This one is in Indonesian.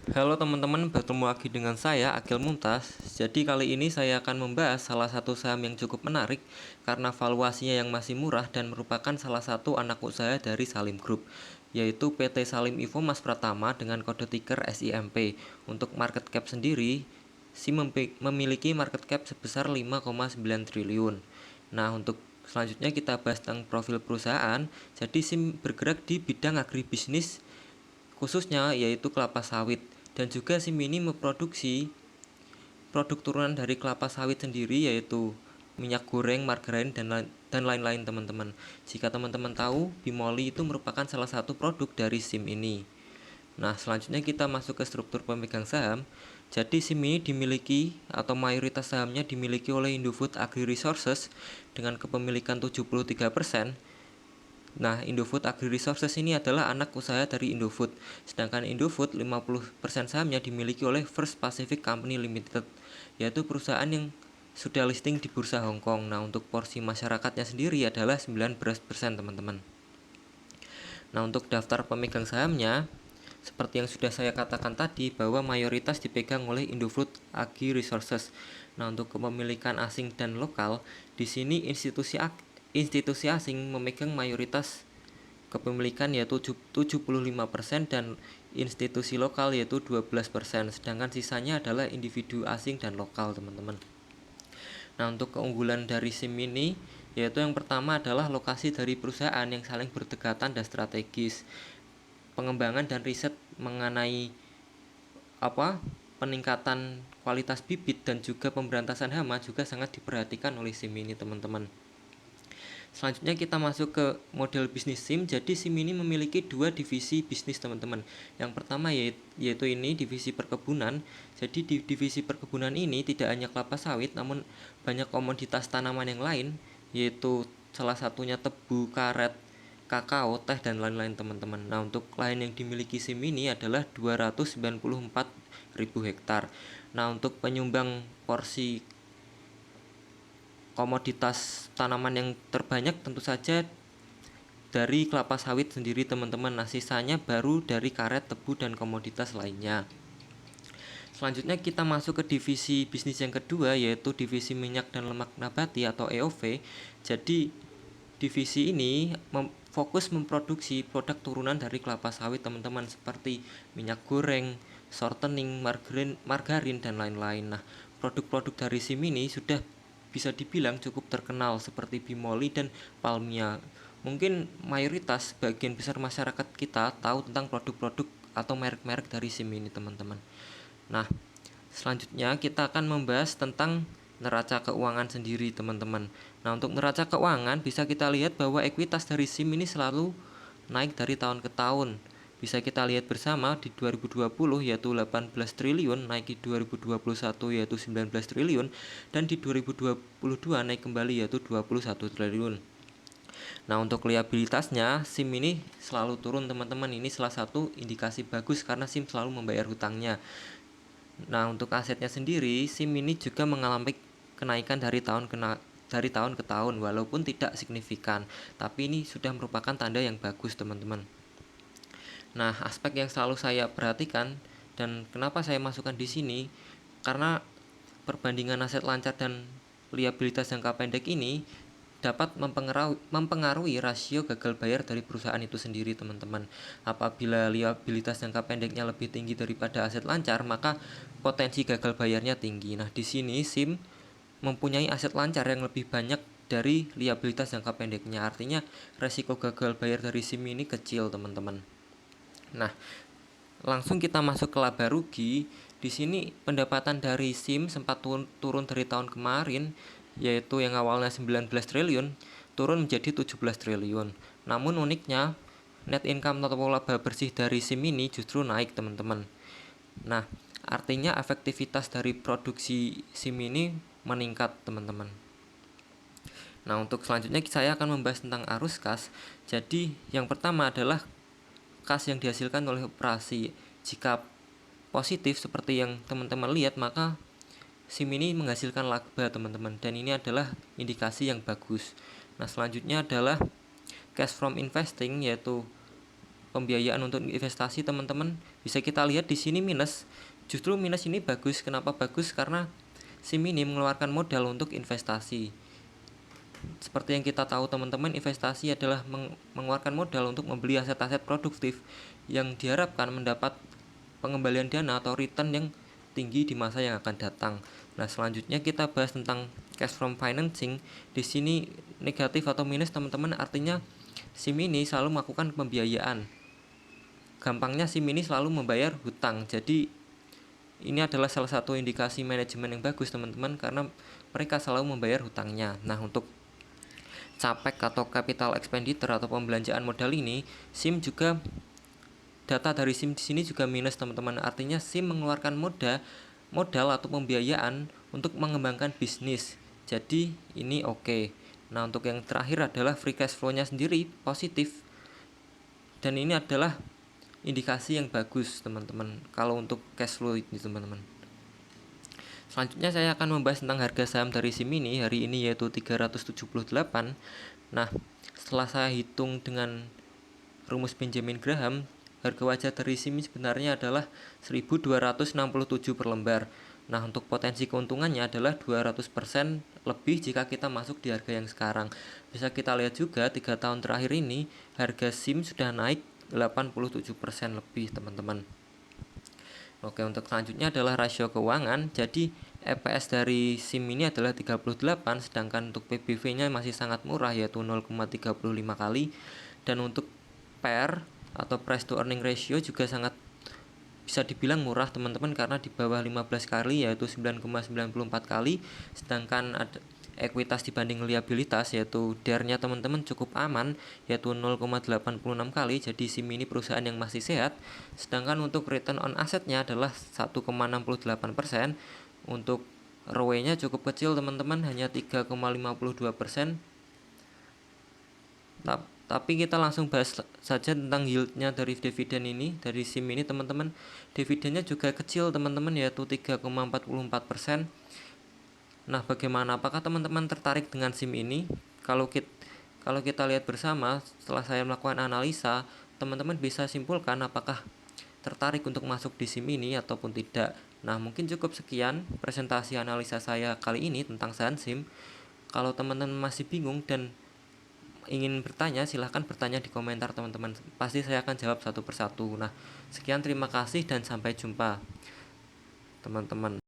Halo teman-teman, bertemu lagi dengan saya Akil Mumtaz. Jadi kali ini saya akan membahas salah satu saham yang cukup menarik karena valuasinya yang masih murah dan merupakan salah satu anak usaha dari Salim Group, yaitu PT Salim Info Mas Pratama dengan kode ticker SIMP. Untuk market cap sendiri, SIM memiliki market cap sebesar 5,9 triliun. Nah, untuk selanjutnya kita bahas tentang profil perusahaan. Jadi SIM bergerak di bidang agribisnis khususnya yaitu kelapa sawit, dan juga SIM ini memproduksi produk turunan dari kelapa sawit sendiri yaitu minyak goreng, margarin, dan lain-lain teman-teman. Jika teman-teman tahu, Bimoli itu merupakan salah satu produk dari SIM ini. Nah, selanjutnya kita masuk ke struktur pemegang saham. Jadi SIM ini dimiliki atau mayoritas sahamnya dimiliki oleh Indofood Agri Resources dengan kepemilikan 73%. Nah, Indofood Agri Resources ini adalah anak usaha dari Indofood. Sedangkan Indofood 50% sahamnya dimiliki oleh First Pacific Company Limited, yaitu perusahaan yang sudah listing di Bursa Hong Kong. Nah, untuk porsi masyarakatnya sendiri adalah 19%, teman-teman. Nah, untuk daftar pemegang sahamnya, seperti yang sudah saya katakan tadi, bahwa mayoritas dipegang oleh Indofood Agri Resources. Nah, untuk kepemilikan asing dan lokal, di sini institusi asing memegang mayoritas kepemilikan yaitu 75% dan institusi lokal yaitu 12%, sedangkan sisanya adalah individu asing dan lokal, teman-teman. Nah, untuk keunggulan dari SIM ini yaitu yang pertama adalah lokasi dari perusahaan yang saling berdekatan dan strategis. Pengembangan dan riset mengenai peningkatan kualitas bibit dan juga pemberantasan hama juga sangat diperhatikan oleh SIM ini, teman-teman. Selanjutnya kita masuk ke model bisnis SIM. Jadi SIM ini memiliki dua divisi bisnis, teman-teman. Yang pertama yaitu ini divisi perkebunan. Jadi di divisi perkebunan ini tidak hanya kelapa sawit, namun banyak komoditas tanaman yang lain, yaitu salah satunya tebu, karet, kakao, teh, dan lain-lain, teman-teman. Nah, untuk lahan yang dimiliki SIM ini adalah 294.000 hektar. Nah, untuk penyumbang porsi komoditas tanaman yang terbanyak tentu saja dari kelapa sawit sendiri, teman-teman. Nah, sisanya baru dari karet, tebu, dan komoditas lainnya. Selanjutnya kita masuk ke divisi bisnis yang kedua, yaitu divisi minyak dan lemak nabati atau EOV. Jadi divisi ini fokus memproduksi produk turunan dari kelapa sawit, teman-teman, seperti minyak goreng, shortening, margarin, dan lain-lain. Nah, produk-produk dari SIM ini sudah bisa dibilang cukup terkenal seperti Bimoli dan Palmia. Mungkin mayoritas bagian besar masyarakat kita tahu tentang produk-produk atau merek-merek dari SIM ini, teman-teman. Nah, selanjutnya kita akan membahas tentang neraca keuangan sendiri, teman-teman. Nah, untuk neraca keuangan bisa kita lihat bahwa ekuitas dari SIM ini selalu naik dari tahun ke tahun. Bisa kita lihat bersama di 2020 yaitu 18 triliun, naik di 2021 yaitu 19 triliun, dan di 2022 naik kembali yaitu 21 triliun. Nah, untuk liabilitasnya SIM ini selalu turun, teman-teman. Ini salah satu indikasi bagus karena SIM selalu membayar hutangnya. Nah, untuk asetnya sendiri, SIM ini juga mengalami kenaikan dari tahun ke tahun walaupun tidak signifikan, tapi ini sudah merupakan tanda yang bagus, teman-teman. Nah, aspek yang selalu saya perhatikan dan kenapa saya masukkan di sini karena perbandingan aset lancar dan liabilitas jangka pendek ini dapat mempengaruhi rasio gagal bayar dari perusahaan itu sendiri, teman-teman. Apabila liabilitas jangka pendeknya lebih tinggi daripada aset lancar, maka potensi gagal bayarnya tinggi. Nah, di sini SIM mempunyai aset lancar yang lebih banyak dari liabilitas jangka pendeknya. Artinya resiko gagal bayar dari SIM ini kecil, teman-teman. Nah, langsung kita masuk ke laba rugi. Di sini pendapatan dari SIM sempat turun dari tahun kemarin, yaitu yang awalnya 19 triliun turun menjadi 17 triliun. Namun uniknya net income atau laba bersih dari SIM ini justru naik, teman-teman. Nah, artinya efektivitas dari produksi SIM ini meningkat, teman-teman. Nah, untuk selanjutnya saya akan membahas tentang arus kas. Jadi, yang pertama adalah kas yang dihasilkan oleh operasi. Jika positif seperti yang teman-teman lihat, maka SIM ini menghasilkan laba, teman-teman, dan ini adalah indikasi yang bagus. Nah, selanjutnya adalah cash from investing, yaitu pembiayaan untuk investasi teman-teman, bisa kita lihat di sini minus. Justru minus ini bagus. Kenapa bagus? Karena SIM ini mengeluarkan modal untuk investasi. Seperti yang kita tahu teman-teman, investasi adalah mengeluarkan modal untuk membeli aset-aset produktif yang diharapkan mendapat pengembalian dana atau return yang tinggi di masa yang akan datang. Nah, selanjutnya kita bahas tentang cash from financing. Di sini negatif atau minus teman-teman, artinya SIM ini selalu melakukan pembiayaan. Gampangnya SIM ini selalu membayar hutang. Jadi ini adalah salah satu indikasi manajemen yang bagus teman-teman, karena mereka selalu membayar hutangnya. Nah, untuk CAPEX atau capital expenditure atau pembelanjaan modal ini, SIM juga, data dari SIM di sini juga minus teman-teman. Artinya SIM mengeluarkan modal atau pembiayaan untuk mengembangkan bisnis. Jadi ini oke. Nah, untuk yang terakhir adalah free cash flow-nya sendiri positif. Dan ini adalah indikasi yang bagus teman-teman kalau untuk cash flow ini teman-teman. Selanjutnya saya akan membahas tentang harga saham dari SIM ini hari ini, yaitu 378. Nah, setelah saya hitung dengan rumus Benjamin Graham, harga wajar dari SIM sebenarnya adalah 1267 per lembar. Nah, untuk potensi keuntungannya adalah 200% lebih jika kita masuk di harga yang sekarang. Bisa kita lihat juga 3 tahun terakhir ini harga SIM sudah naik 87% lebih teman-teman. Oke, untuk selanjutnya adalah rasio keuangan. Jadi EPS dari SIM ini adalah 38, sedangkan untuk PBV-nya masih sangat murah, yaitu 0,35 kali. Dan untuk PER atau price to earning ratio juga sangat bisa dibilang murah teman-teman, karena di bawah 15 kali, yaitu 9,94 kali. Sedangkan ada ekuitas dibanding liabilitas, yaitu DER-nya teman-teman cukup aman, yaitu 0,86 kali. Jadi SIM ini perusahaan yang masih sehat. Sedangkan untuk return on asset-nya adalah 1,68%. Untuk ROE-nya cukup kecil teman-teman, hanya 3,52%. Tapi kita langsung bahas saja tentang yield-nya dari dividen ini, dari SIM ini teman-teman. Dividennya juga kecil teman-teman, yaitu 3,44%. Nah, bagaimana? Apakah teman-teman tertarik dengan SIM ini? Kalau kita lihat bersama, setelah saya melakukan analisa, teman-teman bisa simpulkan apakah tertarik untuk masuk di SIM ini ataupun tidak. Nah, mungkin cukup sekian presentasi analisa saya kali ini tentang saham SIM. Kalau teman-teman masih bingung dan ingin bertanya, silahkan bertanya di komentar teman-teman. Pasti saya akan jawab satu persatu. Nah, sekian, terima kasih dan sampai jumpa teman-teman.